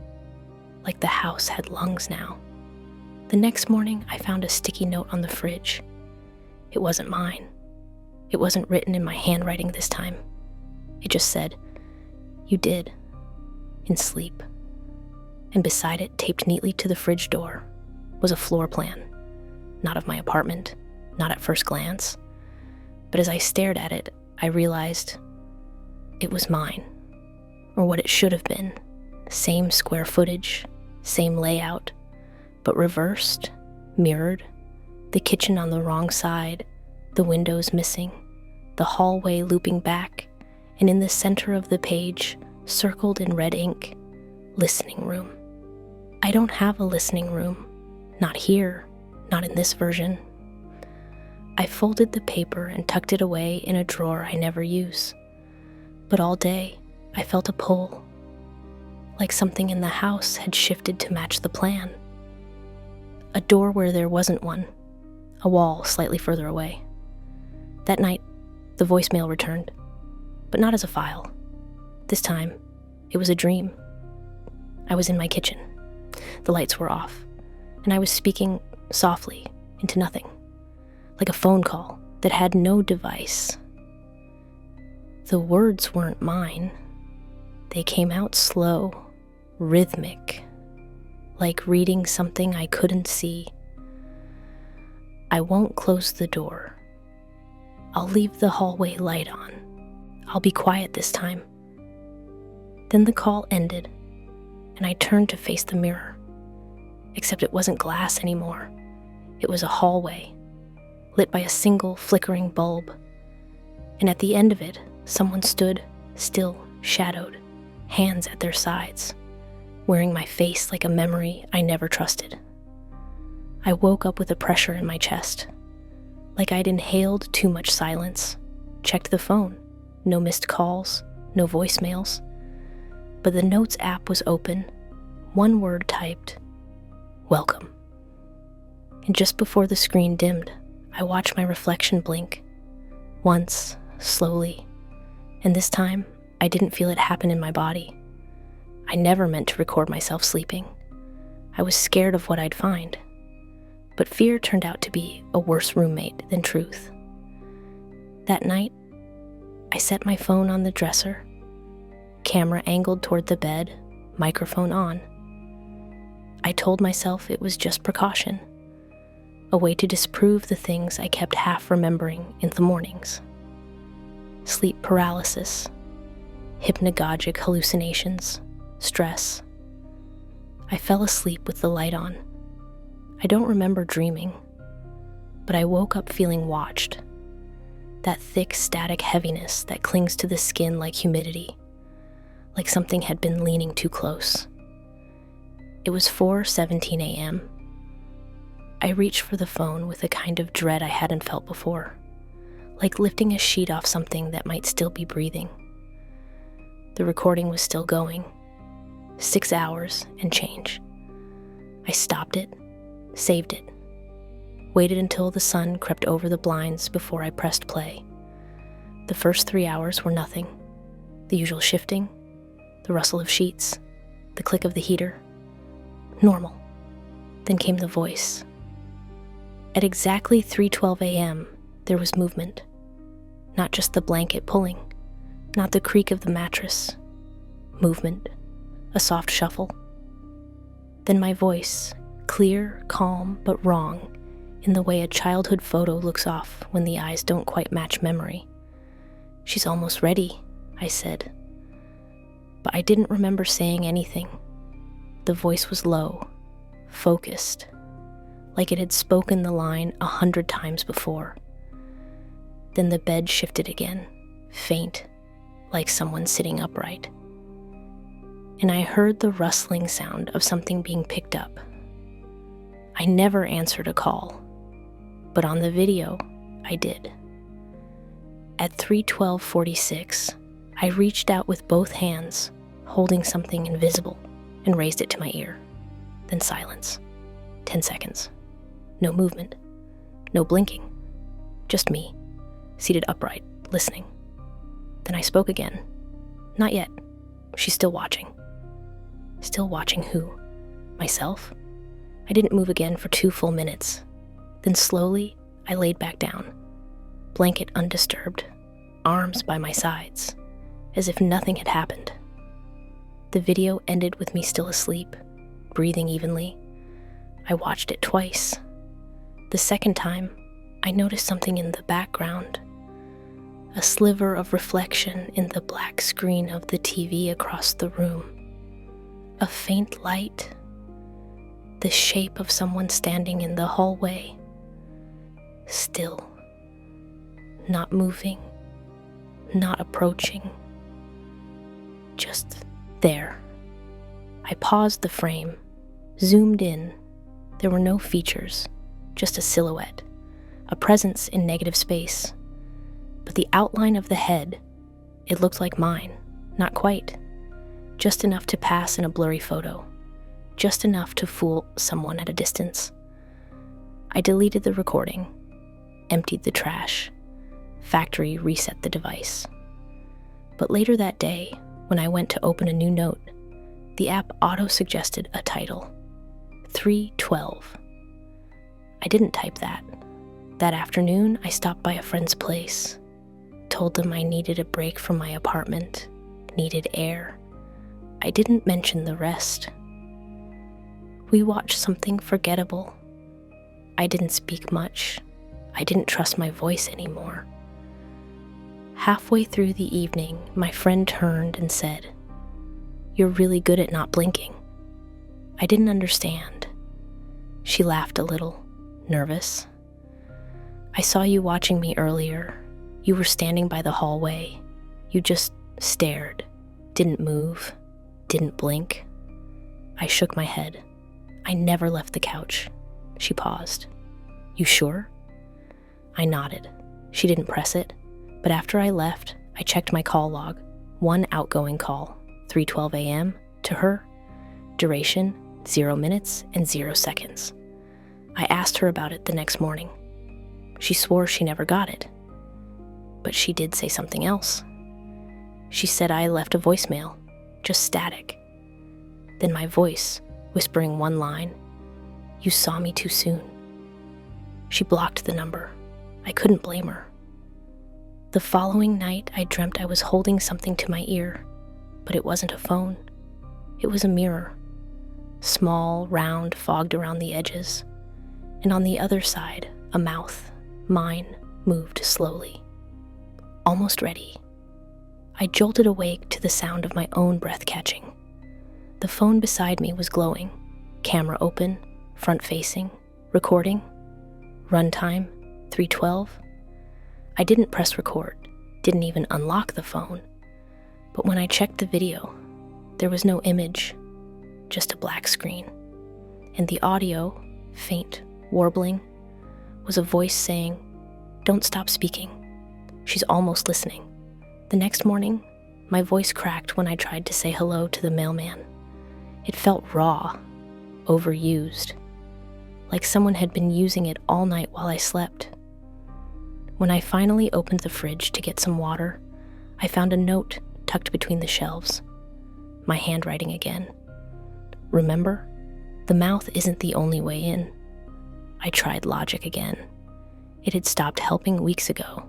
like the house had lungs now. The next morning, I found a sticky note on the fridge. It wasn't mine. It wasn't written in my handwriting this time. It just said, "You did, in sleep." And beside it, taped neatly to the fridge door, was a floor plan. Not of my apartment, not at first glance. But as I stared at it, I realized it was mine, or what it should have been. Same square footage, same layout, but reversed, mirrored, the kitchen on the wrong side, the windows missing, the hallway looping back, and in the center of the page, circled in red ink, listening room. I don't have a listening room. Not here, not in this version. I folded the paper and tucked it away in a drawer I never use. But all day, I felt a pull, like something in the house had shifted to match the plan. A door where there wasn't one, a wall slightly further away. That night, the voicemail returned, but not as a file. This time, it was a dream. I was in my kitchen. The lights were off, and I was speaking softly into nothing, like a phone call that had no device. The words weren't mine. They came out slow, rhythmic, like reading something I couldn't see. I won't close the door. I'll leave the hallway light on. I'll be quiet this time. Then the call ended, and I turned to face the mirror. Except it wasn't glass anymore. It was a hallway, lit by a single flickering bulb. And at the end of it, someone stood, still, shadowed, hands at their sides, wearing my face like a memory I never trusted. I woke up with a pressure in my chest, like I'd inhaled too much silence. Checked the phone. No missed calls, no voicemails. But the Notes app was open, one word typed, "Welcome." And just before the screen dimmed, I watched my reflection blink. Once, slowly, and this time, I didn't feel it happen in my body. I never meant to record myself sleeping. I was scared of what I'd find. But fear turned out to be a worse roommate than truth. That night, I set my phone on the dresser, camera angled toward the bed, microphone on. I told myself it was just precaution, a way to disprove the things I kept half remembering in the mornings. Sleep paralysis, hypnagogic hallucinations, stress. I fell asleep with the light on. I don't remember dreaming, but I woke up feeling watched. That thick, static heaviness that clings to the skin like humidity, like something had been leaning too close. It was 4:17 a.m. I reached for the phone with a kind of dread I hadn't felt before, like lifting a sheet off something that might still be breathing. The recording was still going, 6 hours and change. I stopped it, saved it, waited until the sun crept over the blinds before I pressed play. The first 3 hours were nothing. The usual shifting, the rustle of sheets, the click of the heater. Normal. Then came the voice. At exactly 3:12 a.m., there was movement. Not just the blanket pulling, not the creak of the mattress. Movement, a soft shuffle. Then my voice, clear, calm, but wrong, in the way a childhood photo looks off when the eyes don't quite match memory. "She's almost ready," I said. But I didn't remember saying anything. The voice was low, focused, like it had spoken the line 100 times before. Then the bed shifted again, faint, like someone sitting upright. And I heard the rustling sound of something being picked up. I never answered a call, but on the video, I did. At 3:12:46, I reached out with both hands, holding something invisible, and raised it to my ear. Then silence. 10 seconds. No movement. No blinking. Just me, seated upright, listening. Then I spoke again. "Not yet. She's still watching." Still watching who? Myself? I didn't move again for 2 full minutes. Then slowly, I laid back down. Blanket undisturbed, arms by my sides, as if nothing had happened. The video ended with me still asleep, breathing evenly. I watched it twice. The second time, I noticed something in the background. A sliver of reflection in the black screen of the TV across the room. A faint light. The shape of someone standing in the hallway. Still. Not moving. Not approaching. Just there. I paused the frame, zoomed in. There were no features, just a silhouette, a presence in negative space. But the outline of the head, it looked like mine, not quite. Just enough to pass in a blurry photo, just enough to fool someone at a distance. I deleted the recording, emptied the trash, factory reset the device. But later that day, when I went to open a new note, the app auto-suggested a title, 3:12. I didn't type that. That afternoon, I stopped by a friend's place, told them I needed a break from my apartment, needed air. I didn't mention the rest. We watched something forgettable. I didn't speak much. I didn't trust my voice anymore. Halfway through the evening, my friend turned and said, "You're really good at not blinking." I didn't understand. She laughed a little, nervous. "I saw you watching me earlier. You were standing by the hallway. You just stared, didn't move, didn't blink." I shook my head. "I never left the couch." She paused. "You sure?" I nodded. She didn't press it, but after I left, I checked my call log. 1 outgoing call, 3:12 a.m., to her. Duration, 0 minutes and 0 seconds. I asked her about it the next morning. She swore she never got it. But she did say something else. She said I left a voicemail, just static. Then my voice, whispering one line, "You saw me too soon." She blocked the number. I couldn't blame her. The following night, I dreamt I was holding something to my ear, But it wasn't a phone. It was a mirror. Small, round, fogged around the edges. And on the other side, a mouth. Mine moved slowly. Almost ready. I jolted awake to the sound of my own breath catching. The phone beside me was glowing. Camera open, front-facing, recording. Runtime, 3:12. I didn't press record, didn't even unlock the phone. But when I checked the video, there was no image, just a black screen. And the audio, faint, warbling, was a voice saying, "Don't stop speaking. She's almost listening." The next morning, my voice cracked when I tried to say hello to the mailman. It felt raw, overused, like someone had been using it all night while I slept. When I finally opened the fridge to get some water, I found a note tucked between the shelves. My handwriting again. "Remember, the mouth isn't the only way in." I tried logic again. It had stopped helping weeks ago,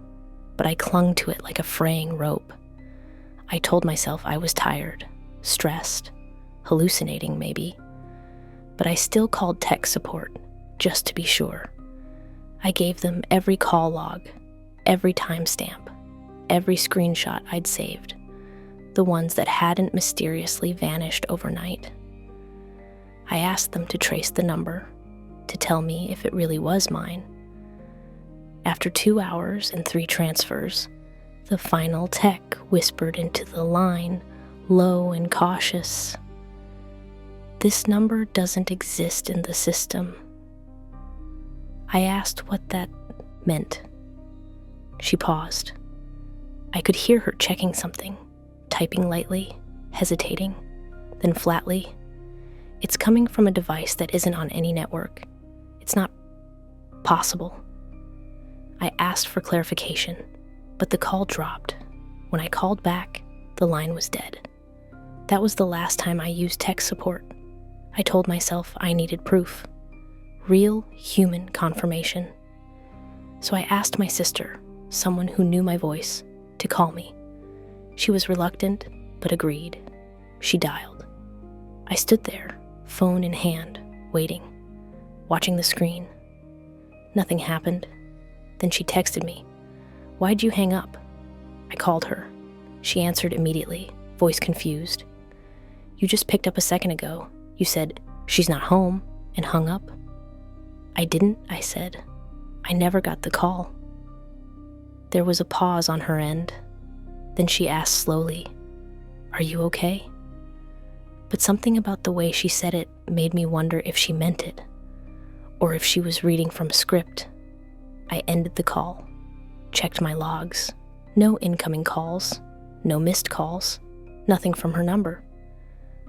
but I clung to it like a fraying rope. I told myself I was tired, stressed, hallucinating maybe, but I still called tech support, just to be sure. I gave them every call log, every timestamp, every screenshot I'd saved, the ones that hadn't mysteriously vanished overnight. I asked them to trace the number, to tell me if it really was mine. After 2 hours and 3 transfers, the final tech whispered into the line, low and cautious, "This number doesn't exist in the system." I asked what that meant. She paused. I could hear her checking something, typing lightly, hesitating, then flatly, "It's coming from a device that isn't on any network. It's not possible." I asked for clarification, but the call dropped. When I called back, the line was dead. That was the last time I used tech support. I told myself I needed proof. Real human confirmation. So I asked my sister, someone who knew my voice, to call me. She was reluctant, but agreed. She dialed. I stood there, phone in hand, waiting, watching the screen. Nothing happened. Then she texted me, "Why'd you hang up?" I called her. She answered immediately, voice confused. "You just picked up a second ago. You said, 'She's not home,' and hung up." "I didn't," I said. "I never got the call." There was a pause on her end. Then she asked slowly, "Are you okay?" But something about the way she said it made me wonder if she meant it, or if she was reading from a script. I ended the call, checked my logs. No incoming calls, no missed calls, nothing from her number.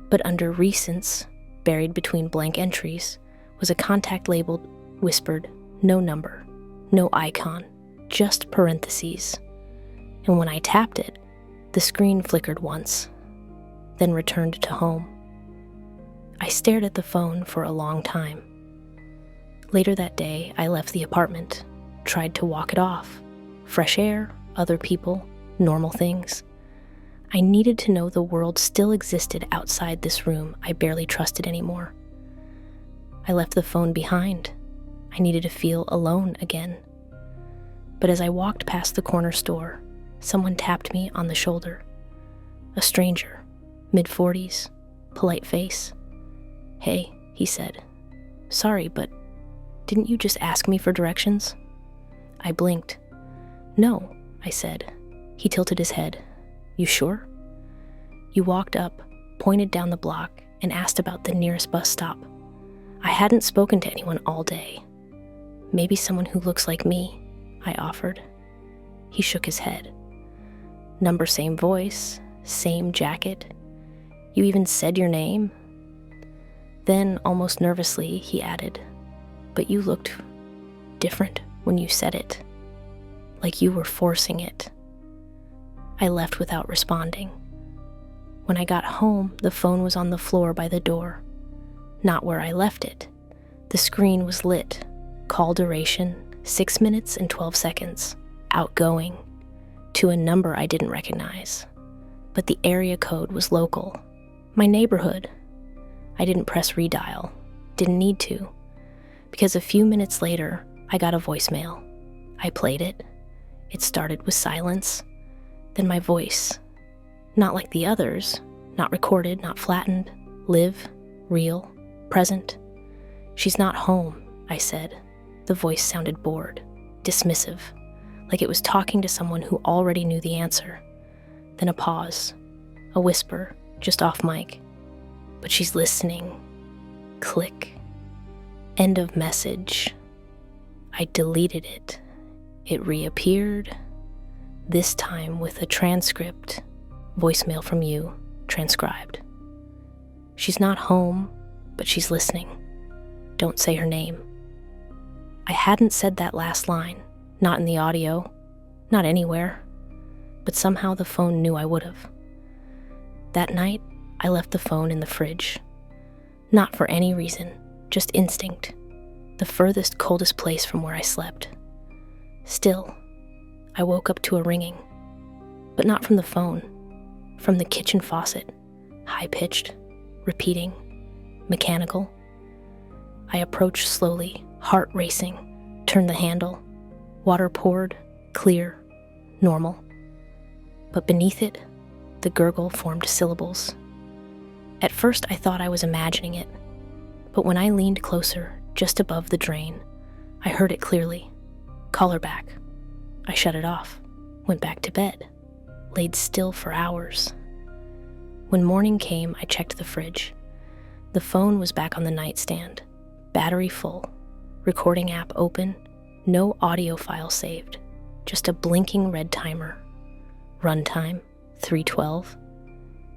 But under recents, buried between blank entries, was a contact labeled, whispered, "No number, no icon, just parentheses." And when I tapped it, the screen flickered once, then returned to home. I stared at the phone for a long time. Later that day, I left the apartment, tried to walk it off. Fresh air, other people, normal things. I needed to know the world still existed outside this room I barely trusted anymore. I left the phone behind. I needed to feel alone again. But as I walked past the corner store, someone tapped me on the shoulder. A stranger, mid-40s, polite face. "Hey," he said. "Sorry, but didn't you just ask me for directions?" I blinked. "No," I said. He tilted his head. "You sure?" You walked up, pointed down the block, and asked about the nearest bus stop. I hadn't spoken to anyone all day. "Maybe someone who looks like me," I offered. He shook his head. "Number same voice, same jacket. You even said your name." Then, almost nervously, he added, "But you looked different when you said it, like you were forcing it." I left without responding. When I got home, the phone was on the floor by the door. Not where I left it. The screen was lit. Call duration, 6 minutes and 12 seconds. Outgoing. To a number I didn't recognize. but the area code was local. My neighborhood. I didn't press redial. Didn't need to. Because a few minutes later, I got a voicemail. I played it. It started with silence. Then my voice. Not like the others. Not recorded, not flattened. Live, real, present. "She's not home," I said. The voice sounded bored, dismissive, like it was talking to someone who already knew the answer. Then a pause, a whisper, just off mic. "But she's listening." Click. End of message. I deleted it. It reappeared, this time with a transcript. "Voicemail from you, transcribed. She's not home, but she's listening. Don't say her name." I hadn't said that last line, not in the audio, not anywhere, but somehow the phone knew I would've. That night, I left the phone in the fridge. Not for any reason, just instinct. The furthest, coldest place from where I slept. Still, I woke up to a ringing, but not from the phone, from the kitchen faucet, high-pitched, repeating, mechanical. I approached slowly, heart racing, turned the handle. Water poured, clear, normal. But beneath it, the gurgle formed syllables. At first I thought I was imagining it, but when I leaned closer, just above the drain, I heard it clearly. "Call her back." I shut it off, went back to bed, laid still for hours. When morning came, I checked the fridge. The phone was back on the nightstand, battery full, recording app open, no audio file saved, just a blinking red timer. Runtime, 3:12,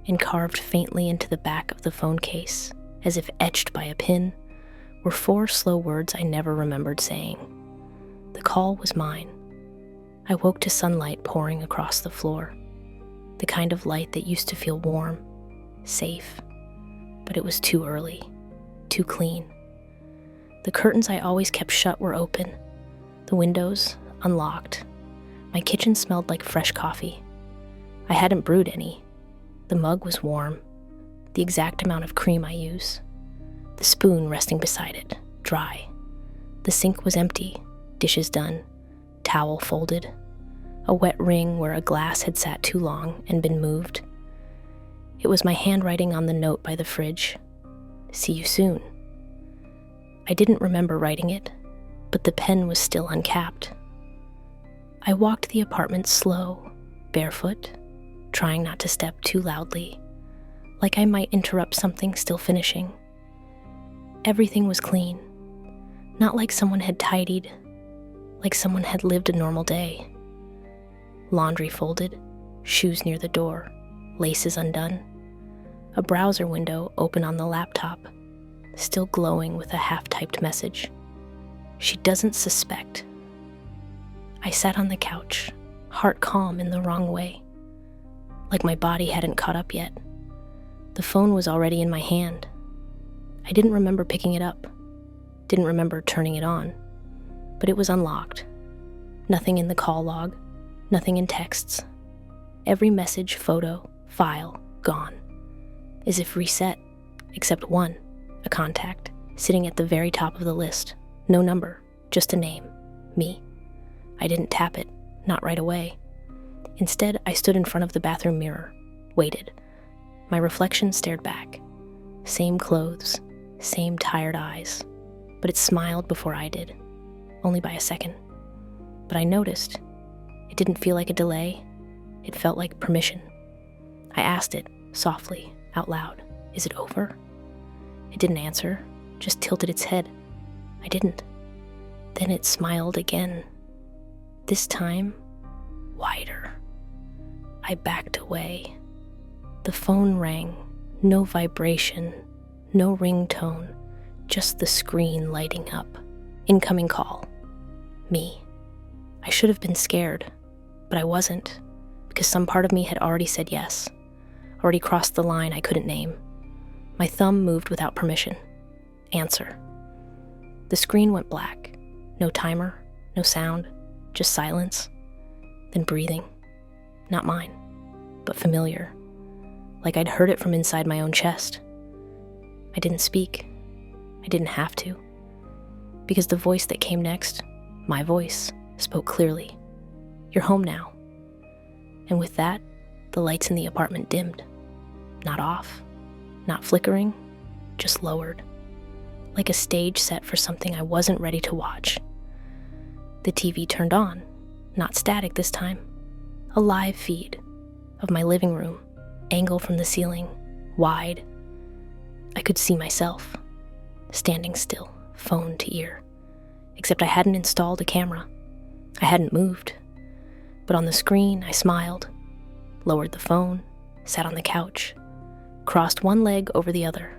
and carved faintly into the back of the phone case, as if etched by a pin, were 4 slow words I never remembered saying. The call was mine. I woke to sunlight pouring across the floor, the kind of light that used to feel warm, safe, but it was too early, too clean. The curtains I always kept shut were open, the windows unlocked. My kitchen smelled like fresh coffee. I hadn't brewed any. The mug was warm, the exact amount of cream I use. The spoon resting beside it, dry. The sink was empty, dishes done, towel folded, a wet ring where a glass had sat too long and been moved. It was my handwriting on the note by the fridge. "See you soon." I didn't remember writing it, but the pen was still uncapped. I walked the apartment slow, barefoot, trying not to step too loudly, like I might interrupt something still finishing. Everything was clean, not like someone had tidied, like someone had lived a normal day. Laundry folded, shoes near the door, laces undone. A browser window open on the laptop, still glowing with a half-typed message. "She doesn't suspect." I sat on the couch, heart calm in the wrong way, like my body hadn't caught up yet. The phone was already in my hand. I didn't remember picking it up, didn't remember turning it on, but it was unlocked. Nothing in the call log, nothing in texts. Every message, photo, file, gone. As if reset, except one, a contact, sitting at the very top of the list. No number, just a name, me. I didn't tap it, not right away. Instead, I stood in front of the bathroom mirror, waited. My reflection stared back. Same clothes, same tired eyes, but it smiled before I did, only by a second. But I noticed. It didn't feel like a delay. It felt like permission. I asked it, softly, out loud, "Is it over?" It didn't answer, just tilted its head. I didn't. Then it smiled again. This time, wider. I backed away. The phone rang, no vibration, no ringtone, just the screen lighting up. Incoming call. Me. I should have been scared, but I wasn't, because some part of me had already said yes, already crossed the line I couldn't name. My thumb moved without permission. Answer. The screen went black. No timer, no sound, just silence. Then breathing. Not mine, but familiar, like I'd heard it from inside my own chest. I didn't speak. I didn't have to. Because the voice that came next, my voice, spoke clearly. You're home now. And with that, the lights in the apartment dimmed. Not off, not flickering, just lowered. Like a stage set for something I wasn't ready to watch. The TV turned on, not static this time. A live feed of my living room, angle from the ceiling, wide. I could see myself, standing still, phone to ear. Except I hadn't installed a camera. I hadn't moved. But on the screen, I smiled, lowered the phone, sat on the couch, crossed one leg over the other,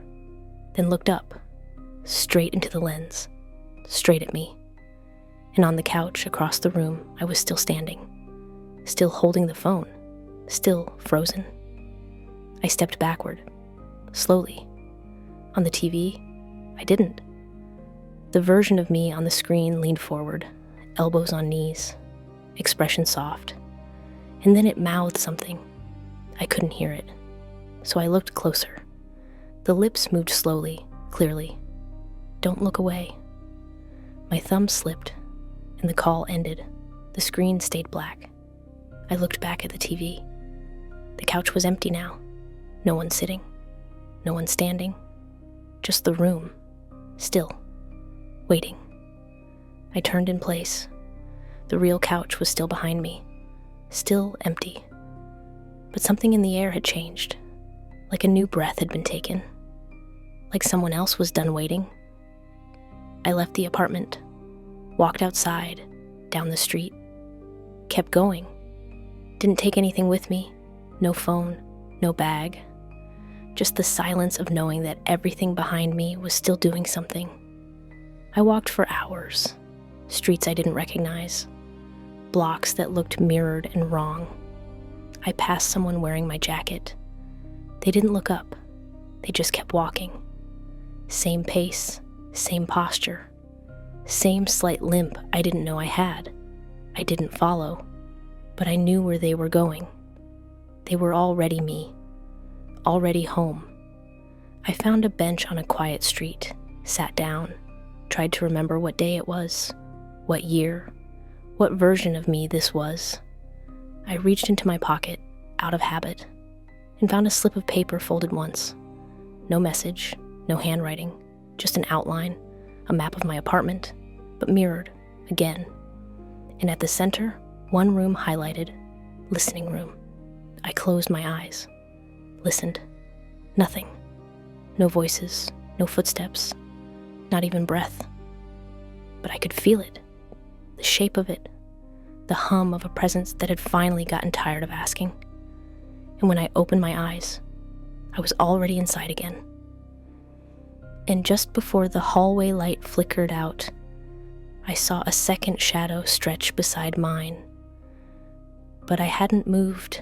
then looked up, straight into the lens, straight at me. And on the couch across the room, I was still standing, still holding the phone, still frozen. I stepped backward, slowly. On the TV, I didn't. The version of me on the screen leaned forward, elbows on knees, expression soft. And then it mouthed something. I couldn't hear it, so I looked closer. The lips moved slowly, clearly. Don't look away. My thumb slipped, and the call ended. The screen stayed black. I looked back at the TV. The couch was empty now. No one sitting, no one standing. Just the room, still, waiting. I turned in place. The real couch was still behind me, still empty. But something in the air had changed, like a new breath had been taken, like someone else was done waiting. I left the apartment, walked outside, down the street, kept going. Didn't take anything with me, no phone, no bag. Just the silence of knowing that everything behind me was still doing something. I walked for hours, streets I didn't recognize, blocks that looked mirrored and wrong. I passed someone wearing my jacket. They didn't look up, they just kept walking. Same pace, same posture, same slight limp I didn't know I had. I didn't follow, but I knew where they were going. They were already me. Already home. I found a bench on a quiet street, sat down, tried to remember what day it was, what year, what version of me this was. I reached into my pocket, out of habit, and found a slip of paper folded once. No message, no handwriting, just an outline, a map of my apartment, but mirrored, again. And at the center, one room highlighted, listening room. I closed my eyes. Listened. Nothing. No voices, no footsteps, not even breath. But I could feel it, the shape of it, the hum of a presence that had finally gotten tired of asking. And when I opened my eyes, I was already inside again. And just before the hallway light flickered out, I saw a second shadow stretch beside mine. But I hadn't moved